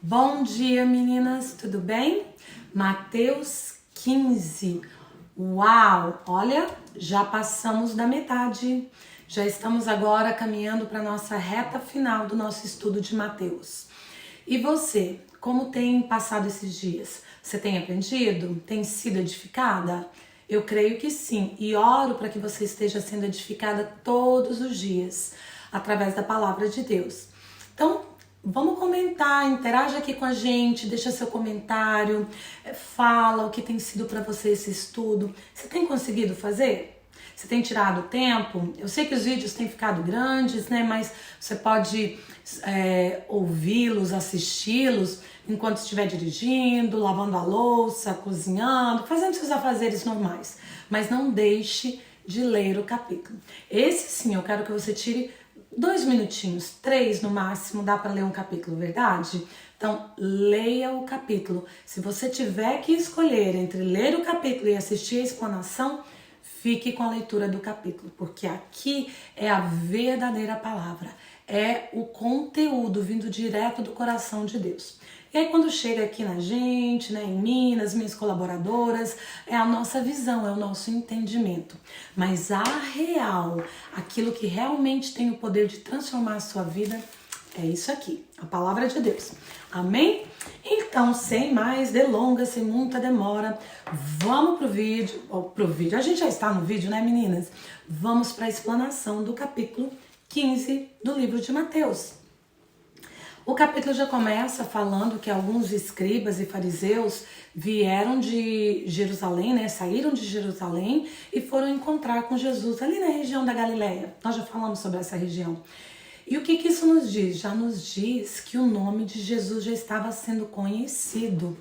Bom dia, meninas, tudo bem? Mateus 15. Uau! Olha, já passamos da metade. Já estamos agora caminhando para a nossa reta final do nosso estudo de Mateus. E você, como tem passado esses dias? Você tem aprendido? Tem sido edificada? Eu creio que sim, e oro para que você esteja sendo edificada todos os dias, através da palavra de Deus. Então, vamos comentar, interage aqui com a gente, deixa seu comentário, fala o que tem sido para você esse estudo. Você tem conseguido fazer? Você tem tirado tempo? Eu sei que os vídeos têm ficado grandes, né? Mas você pode ouvi-los, assisti-los enquanto estiver dirigindo, lavando a louça, cozinhando, fazendo seus afazeres normais. Mas não deixe de ler o capítulo. Esse sim, eu quero que você tire 2 minutinhos, 3 no máximo, dá para ler um capítulo, verdade? Então, leia o capítulo. Se você tiver que escolher entre ler o capítulo e assistir a explanação, fique com a leitura do capítulo, porque aqui é a verdadeira palavra, é o conteúdo vindo direto do coração de Deus. E aí quando chega aqui na gente, né, em mim, nas minhas colaboradoras, é a nossa visão, é o nosso entendimento. Mas a real, aquilo que realmente tem o poder de transformar a sua vida, é isso aqui, a palavra de Deus. Amém? Então, sem mais delongas, sem muita demora, vamos pro vídeo. A gente já está no vídeo, né, meninas? Vamos para a explanação do capítulo 15 do livro de Mateus. O capítulo já começa falando que alguns escribas e fariseus vieram de Jerusalém, né? Saíram de Jerusalém e foram encontrar com Jesus ali na região da Galileia. Nós já falamos sobre essa região. E o que isso nos diz? Já nos diz que o nome de Jesus já estava sendo conhecido.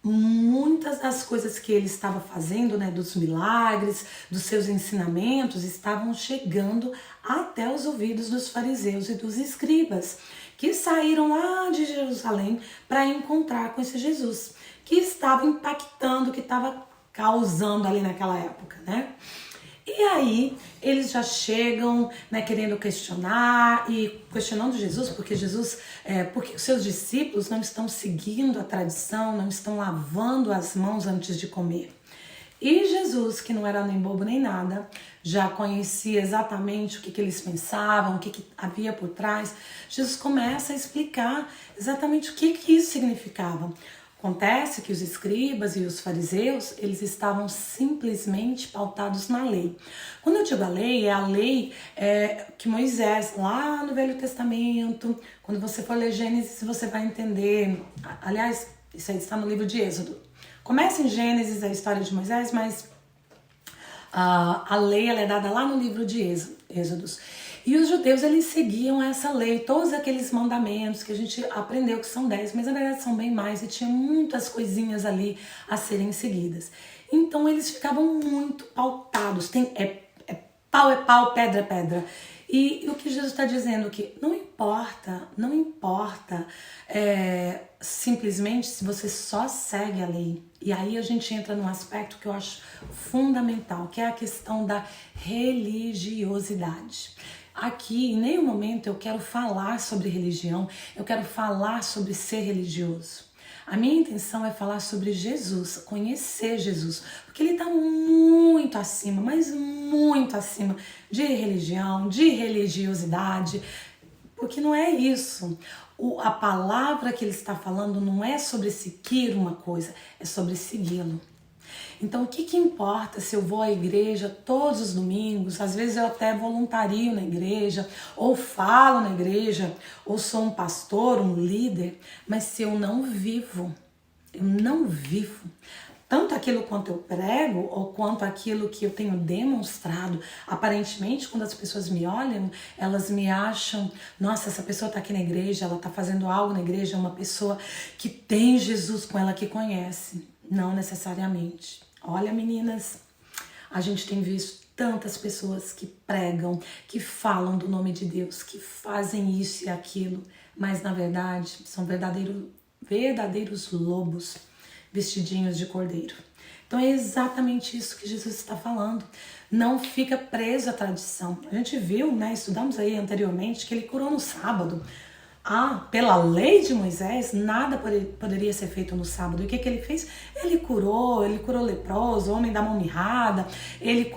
Muitas das coisas que ele estava fazendo, né, dos milagres, dos seus ensinamentos, estavam chegando até os ouvidos dos fariseus e dos escribas, que saíram lá de Jerusalém para encontrar com esse Jesus, que estava impactando, que estava causando ali naquela época, né? E aí eles já chegam, né, querendo questionar e questionando Jesus, porque porque os seus discípulos não estão seguindo a tradição, não estão lavando as mãos antes de comer. E Jesus, que não era nem bobo nem nada, já conhecia exatamente o que eles pensavam, o que havia por trás. Jesus começa a explicar exatamente o que isso significava. Acontece que os escribas e os fariseus, eles estavam simplesmente pautados na lei. Quando eu digo a lei, é a lei que Moisés, lá no Velho Testamento, quando você for ler Gênesis, você vai entender. Aliás, isso aí está no livro de Êxodo. Começa em Gênesis a história de Moisés, mas a lei ela é dada lá no livro de Êxodos. E os judeus, eles seguiam essa lei, todos aqueles mandamentos que a gente aprendeu que são 10, mas na verdade são bem mais, e tinha muitas coisinhas ali a serem seguidas. Então eles ficavam muito pautados, pau é pau, pedra é pedra. E o que Jesus está dizendo que não importa simplesmente se você só segue a lei. E aí a gente entra num aspecto que eu acho fundamental, que é a questão da religiosidade. Aqui, em nenhum momento eu quero falar sobre religião, eu quero falar sobre ser religioso. A minha intenção é falar sobre Jesus, conhecer Jesus, porque ele está muito acima, mas muito acima de religião, de religiosidade, porque não é isso. A palavra que ele está falando não é sobre seguir uma coisa, é sobre segui-lo. Então, o que importa se eu vou à igreja todos os domingos? Às vezes eu até voluntario na igreja, ou falo na igreja, ou sou um pastor, um líder, mas se eu não vivo, tanto aquilo quanto eu prego, ou quanto aquilo que eu tenho demonstrado, aparentemente, quando as pessoas me olham, elas me acham, nossa, essa pessoa está aqui na igreja, ela está fazendo algo na igreja, é uma pessoa que tem Jesus com ela, que conhece. Não necessariamente. Olha, meninas, a gente tem visto tantas pessoas que pregam, que falam do nome de Deus, que fazem isso e aquilo, mas na verdade são verdadeiros lobos vestidinhos de cordeiro. Então é exatamente isso que Jesus está falando. Não fica preso à tradição. A gente viu, né, estudamos aí anteriormente que ele curou no sábado. pela lei de Moisés, nada poderia ser feito no sábado. E o que ele fez? Ele curou leproso, homem da mão mirrada, ele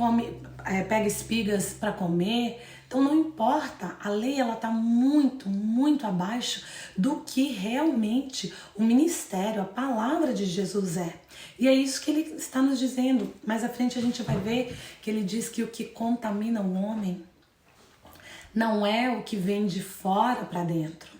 pega espigas para comer. Então não importa, a lei ela está muito, muito abaixo do que realmente o ministério, a palavra de Jesus é. E é isso que ele está nos dizendo. Mais à frente a gente vai ver que ele diz que o que contamina o homem não é o que vem de fora para dentro.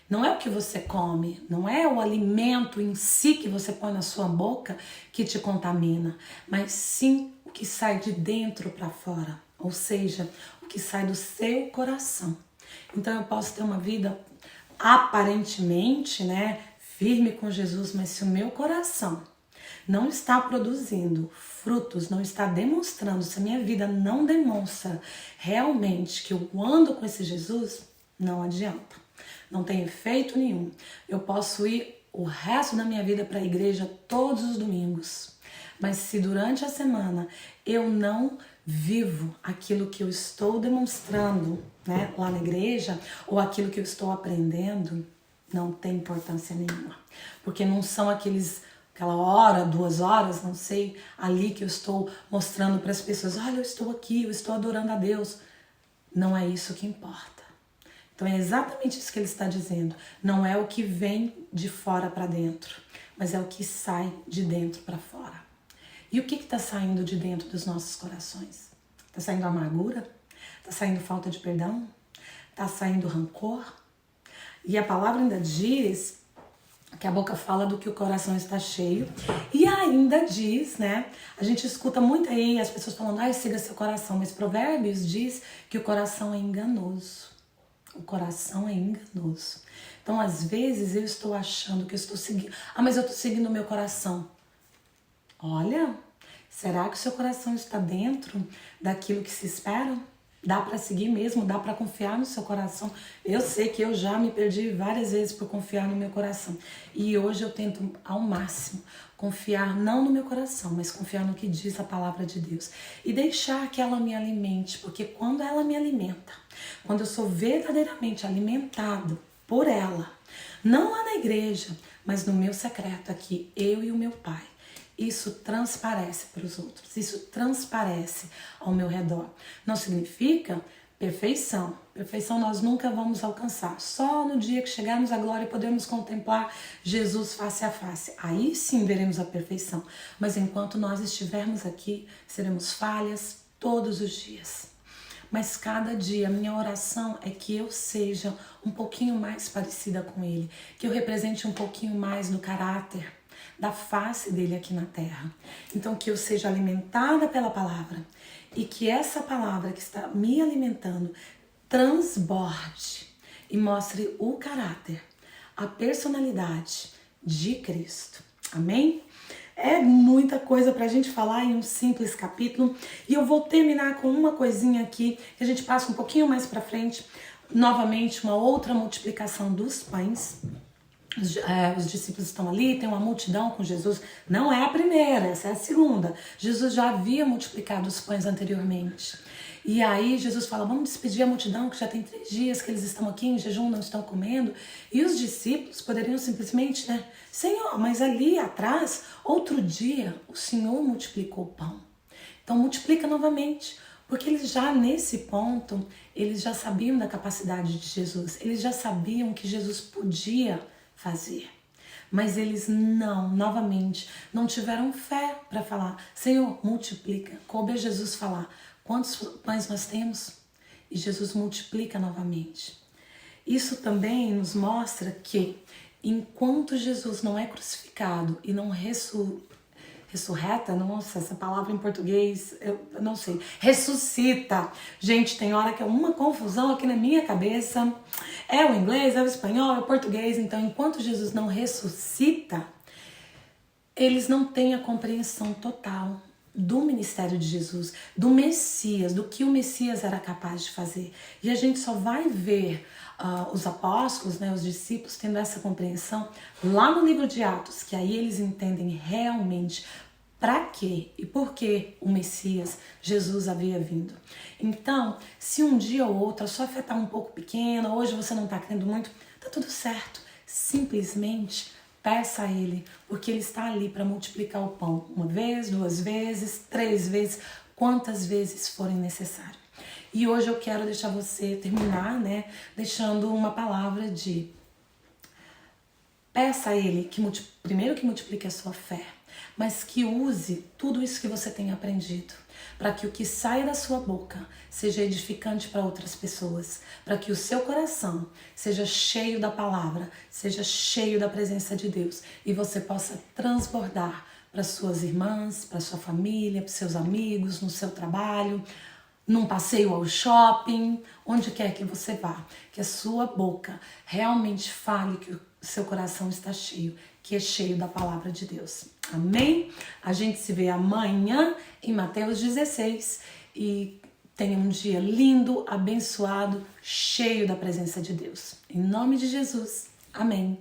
Não é o que você come, não é o alimento em si que você põe na sua boca que te contamina, mas sim o que sai de dentro para fora, ou seja, o que sai do seu coração. Então eu posso ter uma vida aparentemente, firme com Jesus, mas se o meu coração não está produzindo frutos, não está demonstrando, se a minha vida não demonstra realmente que eu ando com esse Jesus, não adianta. Não tem efeito nenhum. Eu posso ir o resto da minha vida para a igreja todos os domingos, mas se durante a semana eu não vivo aquilo que eu estou demonstrando, lá na igreja, ou aquilo que eu estou aprendendo, não tem importância nenhuma. Porque não são aquela hora, 2 horas, não sei, ali que eu estou mostrando para as pessoas, olha, eu estou aqui, eu estou adorando a Deus. Não é isso que importa. Então é exatamente isso que ele está dizendo. Não é o que vem de fora para dentro, mas é o que sai de dentro para fora. E o que está saindo de dentro dos nossos corações? Está saindo amargura? Está saindo falta de perdão? Está saindo rancor? E a palavra ainda diz que a boca fala do que o coração está cheio. E ainda diz, a gente escuta muito aí as pessoas falando, siga seu coração. Mas Provérbios diz que o coração é enganoso. O coração é enganoso. Então, às vezes, eu estou achando que eu estou seguindo. Mas eu estou seguindo o meu coração. Olha, será que o seu coração está dentro daquilo que se espera? Dá para seguir mesmo? Dá para confiar no seu coração? Eu sei que eu já me perdi várias vezes por confiar no meu coração. E hoje eu tento ao máximo confiar não no meu coração, mas confiar no que diz a palavra de Deus. E deixar que ela me alimente, porque quando ela me alimenta, quando eu sou verdadeiramente alimentado por ela, não lá na igreja, mas no meu secreto aqui, eu e o meu Pai, isso transparece para os outros, isso transparece ao meu redor. Não significa perfeição. Perfeição nós nunca vamos alcançar. Só no dia que chegarmos à glória podemos contemplar Jesus face a face. Aí sim veremos a perfeição. Mas enquanto nós estivermos aqui, seremos falhas todos os dias. Mas cada dia a minha oração é que eu seja um pouquinho mais parecida com Ele, que eu represente um pouquinho mais no caráter da face dele aqui na terra. Então que eu seja alimentada pela palavra e que essa palavra que está me alimentando transborde e mostre o caráter, a personalidade de Cristo. Amém? É muita coisa pra gente falar em um simples capítulo e eu vou terminar com uma coisinha aqui que a gente passa um pouquinho mais pra frente. Novamente, uma outra multiplicação dos pães. Os discípulos estão ali, tem uma multidão com Jesus. Não é a primeira, essa é a segunda. Jesus já havia multiplicado os pães anteriormente. E aí Jesus fala, vamos despedir a multidão, que já tem 3 dias que eles estão aqui em jejum, não estão comendo. E os discípulos poderiam simplesmente, Senhor, mas ali atrás, outro dia, o Senhor multiplicou o pão. Então multiplica novamente. Porque eles já nesse ponto, eles já sabiam da capacidade de Jesus. Eles já sabiam que Jesus podia fazer. Mas eles novamente, não tiveram fé para falar, Senhor, multiplica. Coube a Jesus falar, quantos pães nós temos? E Jesus multiplica novamente. Isso também nos mostra que, enquanto Jesus não é crucificado e não ressurreta, nossa, essa palavra em português, eu não sei, ressuscita. Gente, tem hora que é uma confusão aqui na minha cabeça. É o inglês, é o espanhol, é o português. Então, enquanto Jesus não ressuscita, eles não têm a compreensão total do ministério de Jesus, do Messias, do que o Messias era capaz de fazer. E a gente só vai ver os apóstolos, os discípulos tendo essa compreensão lá no livro de Atos, que aí eles entendem realmente para quê e por que o Messias, Jesus, havia vindo. Então, se um dia ou outro a sua fé está um pouco pequena, hoje você não está crendo muito, Tá tudo certo. Simplesmente peça a Ele, porque Ele está ali para multiplicar o pão. 1 vez, 2 vezes, 3 vezes, quantas vezes forem necessário. E hoje eu quero deixar você terminar, né, deixando uma palavra de peça a Ele primeiro que multiplique a sua fé, mas que use tudo isso que você tem aprendido, para que o que saia da sua boca seja edificante para outras pessoas, para que o seu coração seja cheio da palavra, seja cheio da presença de Deus e você possa transbordar para suas irmãs, para sua família, para seus amigos, no seu trabalho, num passeio ao shopping, onde quer que você vá, que a sua boca realmente fale que o seu coração está cheio, que é cheio da palavra de Deus. Amém? A gente se vê amanhã em Mateus 16 e tenha um dia lindo, abençoado, cheio da presença de Deus. Em nome de Jesus. Amém.